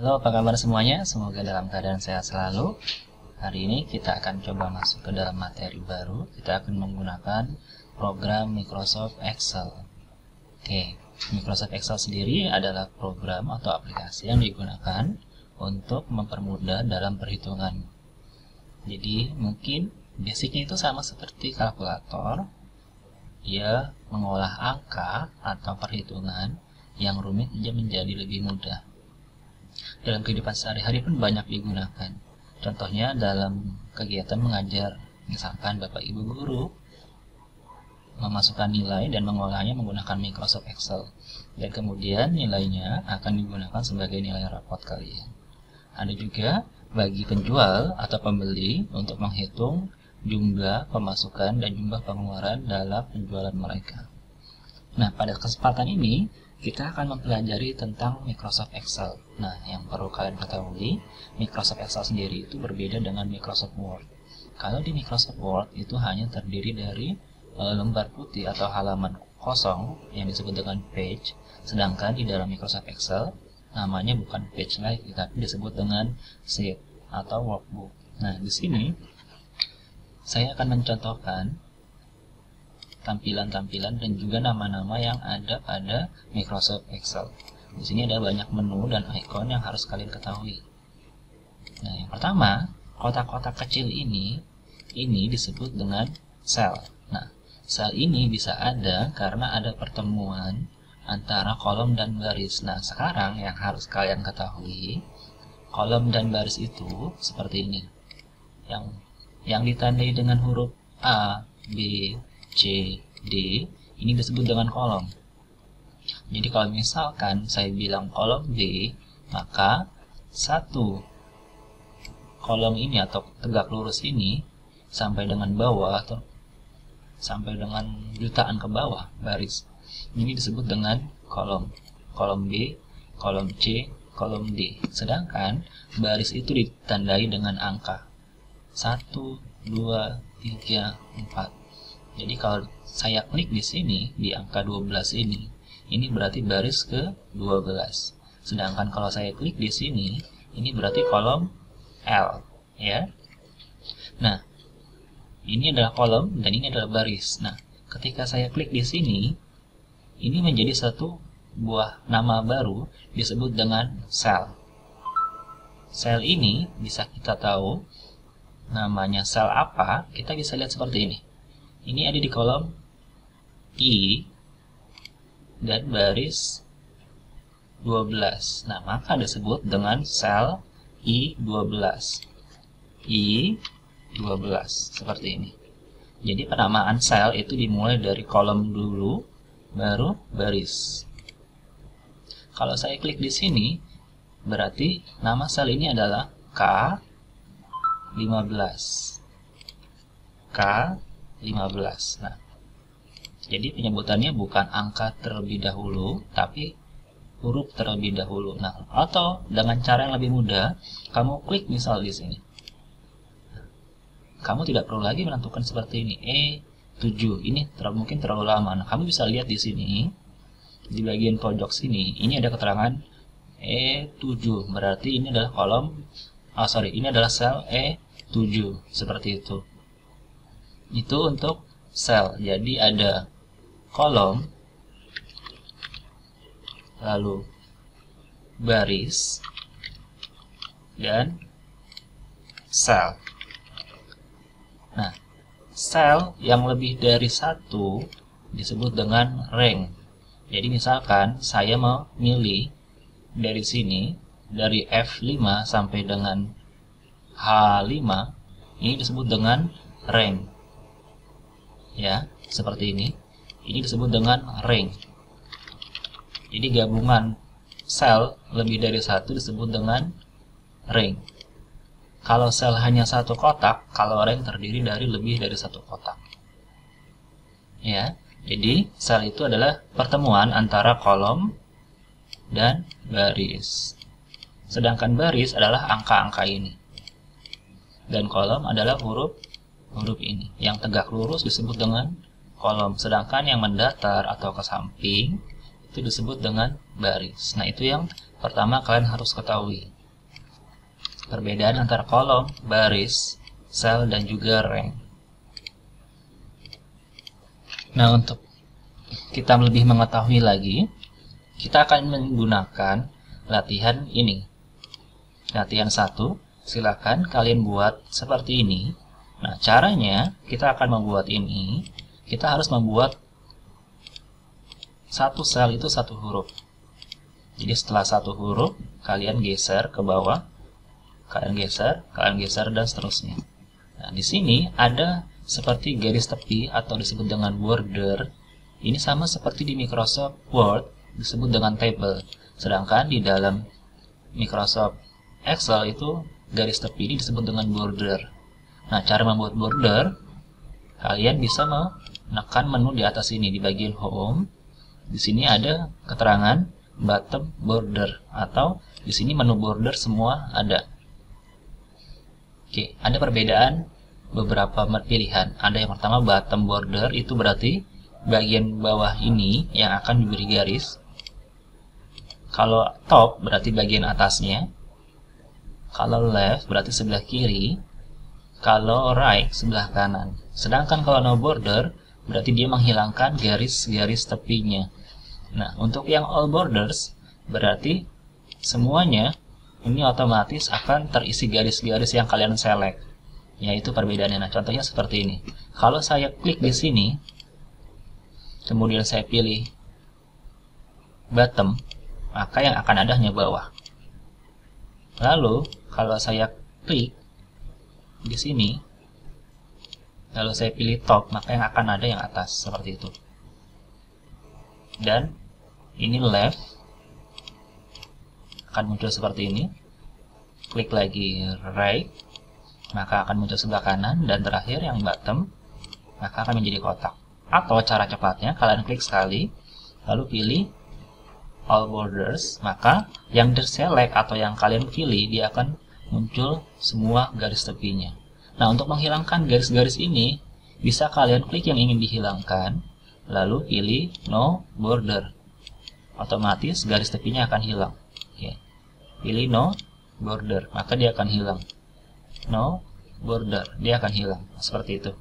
Halo, apa kabar semuanya? Semoga dalam keadaan sehat selalu. Hari ini kita akan coba masuk ke dalam materi baru. Kita akan menggunakan program Microsoft Excel. Oke, Microsoft Excel sendiri adalah program atau aplikasi yang digunakan untuk mempermudah dalam perhitungan. Jadi, mungkin basicnya itu sama seperti kalkulator. Dia mengolah angka atau perhitungan yang rumit menjadi lebih mudah. Dalam kehidupan sehari-hari pun banyak digunakan. Contohnya dalam kegiatan mengajar, misalkan Bapak Ibu guru memasukkan nilai dan mengolahnya menggunakan Microsoft Excel. Dan kemudian nilainya akan digunakan sebagai nilai rapot kalian. Ada juga bagi penjual atau pembeli untuk menghitung jumlah pemasukan dan jumlah pengeluaran dalam penjualan mereka. Nah, pada kesempatan ini kita akan mempelajari tentang Microsoft Excel. Nah, yang perlu kalian ketahui, Microsoft Excel sendiri itu berbeda dengan Microsoft Word. Kalau di Microsoft Word itu hanya terdiri dari lembar putih atau halaman kosong yang disebut dengan page, sedangkan di dalam Microsoft Excel namanya bukan page lagi, tapi disebut dengan sheet atau workbook. Nah, di sini saya akan mencontohkan tampilan-tampilan dan juga nama-nama yang ada pada Microsoft Excel. Di sini ada banyak menu dan icon yang harus kalian ketahui. Nah, yang pertama, kotak-kotak kecil ini disebut dengan sel. Nah, sel ini bisa ada karena ada pertemuan antara kolom dan baris. Nah, sekarang yang harus kalian ketahui, kolom dan baris itu seperti ini. Yang ditandai dengan huruf A, B, C, D, ini disebut dengan kolom. Jadi kalau misalkan saya bilang kolom B, maka satu kolom ini atau tegak lurus ini sampai dengan bawah atau sampai dengan jutaan ke bawah baris, ini disebut dengan kolom. Kolom B, kolom C, kolom D. Sedangkan baris itu ditandai dengan angka 1, 2, 3, 4. Jadi kalau saya klik di sini di angka 12 ini berarti baris ke-12. Sedangkan kalau saya klik di sini, ini berarti kolom L, ya. Nah, ini adalah kolom dan ini adalah baris. Nah, ketika saya klik di sini, ini menjadi satu buah nama baru disebut dengan sel. Sel ini bisa kita tahu namanya sel apa, kita bisa lihat seperti ini. Ini ada di kolom I dan baris 12. Nah, maka disebut dengan sel I12. I12 seperti ini. Jadi penamaan sel itu dimulai dari kolom dulu baru baris. Kalau saya klik di sini, berarti nama sel ini adalah K15. K15. Nah, jadi penyebutannya bukan angka terlebih dahulu, tapi huruf terlebih dahulu. Nah, atau dengan cara yang lebih mudah, kamu klik misal di sini. Kamu tidak perlu lagi menentukan seperti ini, E7. Ini mungkin terlalu lama. Nah, kamu bisa lihat di sini, di bagian pojok sini, ini ada keterangan E7. Berarti ini adalah ini adalah sel E7. Seperti itu. Itu untuk sel. Jadi ada kolom, lalu baris, dan sel. Nah, sel yang lebih dari satu disebut dengan rank. Jadi misalkan saya mau milih dari sini, dari F5 sampai dengan H5, ini disebut dengan rank. Ya, seperti ini. Ini disebut dengan rank. Jadi gabungan sel lebih dari satu disebut dengan rank. Kalau sel hanya satu kotak, kalau rank terdiri dari lebih dari satu kotak. Ya, jadi sel itu adalah pertemuan antara kolom dan baris. Sedangkan baris adalah angka-angka ini. Dan kolom adalah huruf ini. Yang tegak lurus disebut dengan kolom, sedangkan yang mendatar atau ke samping itu disebut dengan baris. Nah, itu yang pertama kalian harus ketahui. perbedaan antara kolom, baris, sel, dan juga rank. Nah, untuk kita lebih mengetahui lagi, kita akan menggunakan latihan ini. Latihan 1, silakan kalian buat seperti ini. Nah, caranya kita akan membuat ini, kita harus membuat satu sel itu satu huruf. Jadi setelah satu huruf, kalian geser ke bawah, kalian geser, dan seterusnya. Nah, di sini ada seperti garis tepi atau disebut dengan border. Ini sama seperti di Microsoft Word disebut dengan table. Sedangkan di dalam Microsoft Excel itu garis tepi ini disebut dengan border. Nah, cara membuat border, kalian bisa menekan menu di atas ini di bagian home. Di sini ada keterangan bottom border, atau di sini menu border semua ada. Oke, ada perbedaan beberapa pilihan. Ada yang pertama bottom border, itu berarti bagian bawah ini yang akan diberi garis. Kalau top berarti bagian atasnya. Kalau left berarti sebelah kiri. Kalau right sebelah kanan. Sedangkan kalau no border berarti dia menghilangkan garis-garis tepinya. Nah, untuk yang all borders berarti semuanya ini otomatis akan terisi garis-garis yang kalian select. Yaitu perbedaannya. Nah, contohnya seperti ini. Kalau saya klik di sini, kemudian saya pilih bottom, maka yang akan ada hanya bawah. Lalu kalau saya klik di sini, lalu saya pilih top, maka yang akan ada yang atas, seperti itu. Dan ini left, akan muncul seperti ini. Klik lagi right, maka akan muncul sebelah kanan. Dan terakhir yang bottom, maka akan menjadi kotak. Atau cara cepatnya, kalian klik sekali, lalu pilih all borders, maka yang terselect atau yang kalian pilih, dia akan muncul semua garis tepinya. Nah, untuk menghilangkan garis-garis ini, bisa kalian klik yang ingin dihilangkan, lalu pilih no border. Otomatis garis tepinya akan hilang. Oke. Pilih no border, maka dia akan hilang. No border, dia akan hilang. Seperti itu.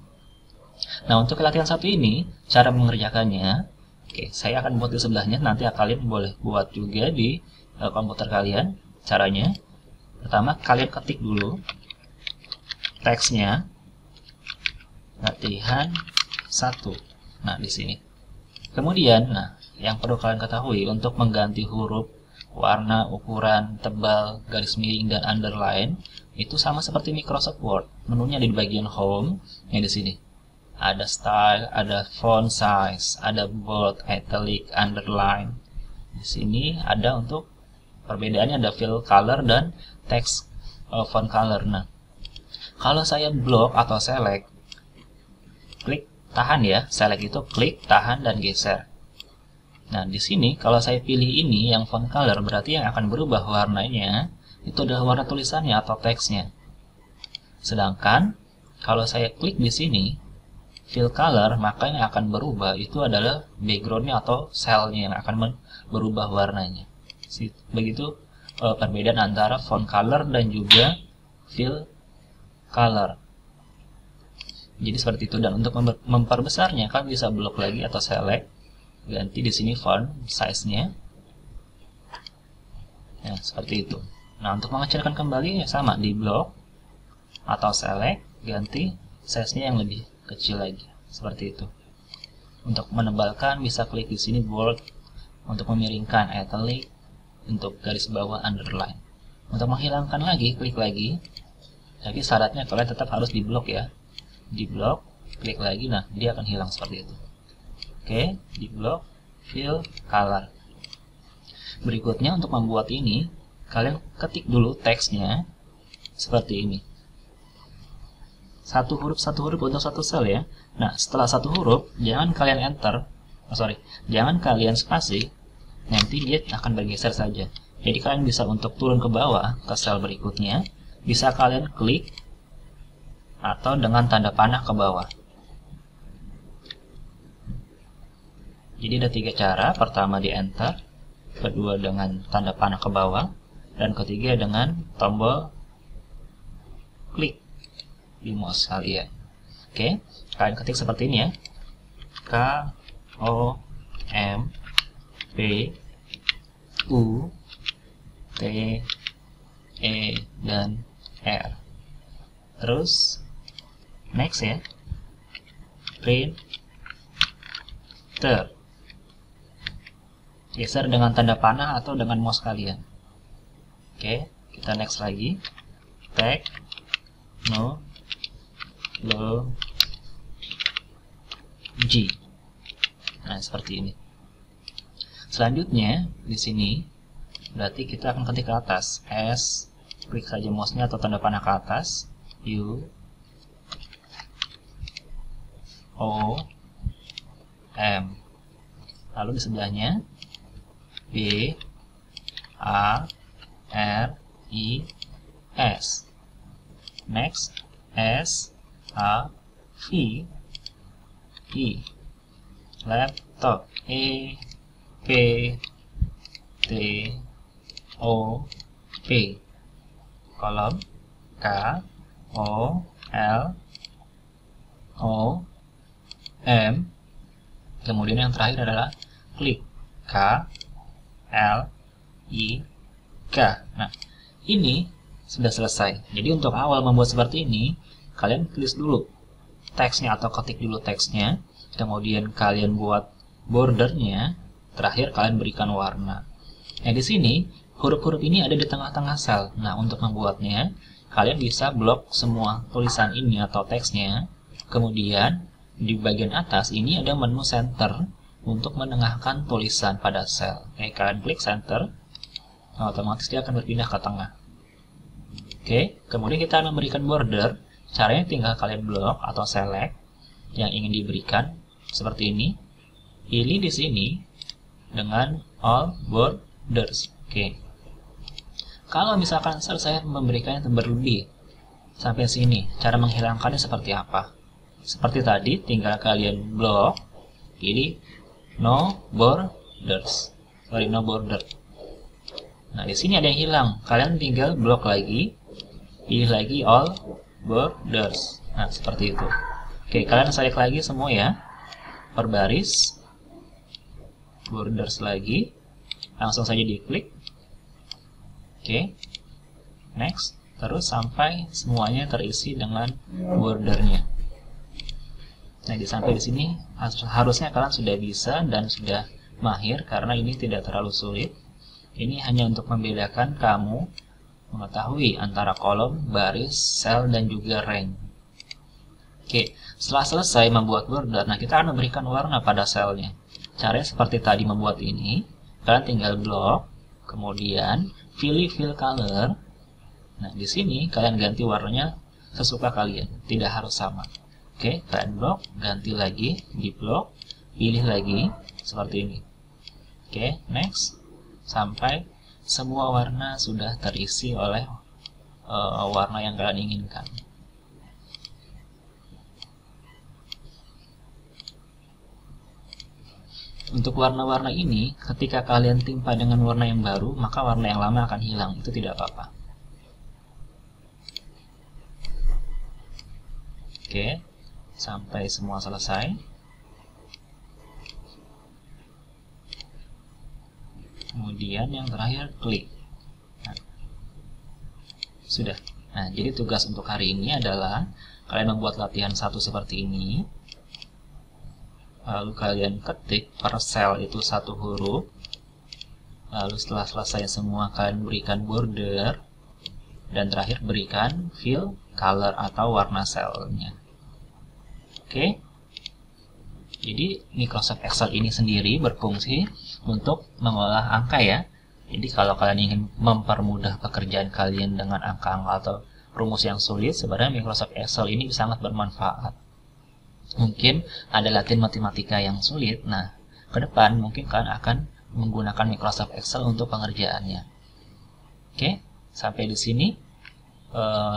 Nah, untuk latihan satu ini, cara mengerjakannya, oke, saya akan buat di sebelahnya, nanti kalian boleh buat juga di komputer kalian. Caranya, pertama kalian ketik dulu teksnya, latihan 1. Nah, di sini. Kemudian, nah, yang perlu kalian ketahui untuk mengganti huruf, warna, ukuran, tebal, garis miring, dan underline, itu sama seperti Microsoft Word. Menunya di bagian home, yang di sini. Ada style, ada font size, ada bold, italic, underline. Di sini ada untuk perbedaannya, ada fill color dan text font color. Nah, kalau saya block atau select, klik tahan ya. Select itu klik, tahan, dan geser. Nah, di sini kalau saya pilih ini yang font color, berarti yang akan berubah warnanya itu adalah warna tulisannya atau teksnya. Sedangkan kalau saya klik di sini fill color, maka yang akan berubah itu adalah backgroundnya atau cellnya yang akan berubah warnanya. Begitu perbedaan antara font color dan juga fill color. Jadi seperti itu. Dan untuk memperbesarnya, kan bisa blok lagi atau select, ganti di sini font size-nya. Ya, seperti itu. Nah, untuk mengecilkan kembali ya sama, di blok atau select, ganti size-nya yang lebih kecil lagi, seperti itu. Untuk menebalkan bisa klik di sini bold, untuk memiringkan italic, untuk garis bawah underline. Untuk menghilangkan lagi, klik lagi. Tapi syaratnya kalian tetap harus di blok ya. Di blok, klik lagi, nah dia akan hilang seperti itu. Oke, di blok, fill color. Berikutnya untuk membuat ini, kalian ketik dulu teksnya seperti ini. Satu huruf untuk satu sel ya. Nah, setelah satu huruf, jangan kalian enter, jangan kalian spasi, nanti dia akan bergeser saja. Jadi kalian bisa untuk turun ke bawah ke sel berikutnya, bisa kalian klik atau dengan tanda panah ke bawah. Jadi ada 3 cara. Pertama di enter, kedua dengan tanda panah ke bawah, dan ketiga dengan tombol klik di mouse kalian. Oke, kalian ketik seperti ini ya. K O M P U T E dan R. Terus next ya. Printer. Geser dengan tanda panah atau dengan mouse kalian. Oke, kita next lagi. Teknologi. Nah, seperti ini. Selanjutnya di sini berarti kita akan ketik ke atas. S, klik saja mouse-nya atau tanda panah ke atas. U O M. Lalu di sebelahnya B A R I S. Next S A V I. Laptop. E P T O P. Kolom K O L O M. Kemudian yang terakhir adalah klik. K L I K. Nah, ini sudah selesai. Jadi untuk awal membuat seperti ini, kalian tulis dulu teksnya atau ketik dulu teksnya, kemudian kalian buat bordernya, terakhir kalian berikan warna. Nah, di sini huruf-huruf ini ada di tengah-tengah sel. Nah, untuk membuatnya, kalian bisa blok semua tulisan ini atau teksnya. Kemudian di bagian atas ini ada menu center untuk menengahkan tulisan pada sel. Oke, kalian klik center, otomatis dia akan berpindah ke tengah. Oke, kemudian kita akan memberikan border. Caranya tinggal kalian blok atau select yang ingin diberikan seperti ini. Pilih di sini dengan all borders. Oke. Kalau misalkan saya memberikannya berlebih sampai sini, cara menghilangkannya seperti apa? Seperti tadi, tinggal kalian blok, pilih no borders. No border. Nah, di sini ada yang hilang. Kalian tinggal blok lagi, pilih lagi all borders. Nah, seperti itu. Oke, kalian select lagi semua ya. Per baris. Borders lagi. Langsung saja diklik. Oke. Next. Terus sampai semuanya terisi dengan bordernya. Nah, sampai di sini harusnya kalian sudah bisa dan sudah mahir karena ini tidak terlalu sulit. Ini hanya untuk membedakan kamu mengetahui antara kolom, baris, sel, dan juga rank. Oke, setelah selesai membuat border, nah kita akan memberikan warna pada selnya. Caranya seperti tadi membuat ini, kalian tinggal blok, kemudian pilih fill color. Nah, di sini kalian ganti warnanya sesuka kalian, tidak harus sama. Oke, kalian blok, ganti lagi, di blok, pilih lagi, seperti ini. Oke, next, sampai semua warna sudah terisi oleh warna yang kalian inginkan. Untuk warna-warna ini, ketika kalian timpa dengan warna yang baru, maka warna yang lama akan hilang. Itu tidak apa-apa. Oke, sampai semua selesai. Kemudian yang terakhir klik. Nah, sudah. Nah, jadi tugas untuk hari ini adalah kalian membuat latihan satu seperti ini. Lalu kalian ketik per sel itu satu huruf. Lalu setelah selesai semua kalian berikan border. Dan terakhir berikan fill color atau warna selnya. Oke. Jadi Microsoft Excel ini sendiri berfungsi untuk mengolah angka ya. Jadi kalau kalian ingin mempermudah pekerjaan kalian dengan angka-angka atau rumus yang sulit, sebenarnya Microsoft Excel ini sangat bermanfaat. Mungkin ada latihan matematika yang sulit, nah ke depan mungkin kalian akan menggunakan Microsoft Excel untuk pengerjaannya. Oke, sampai di sini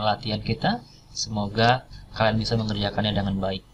latihan kita. Semoga kalian bisa mengerjakannya dengan baik.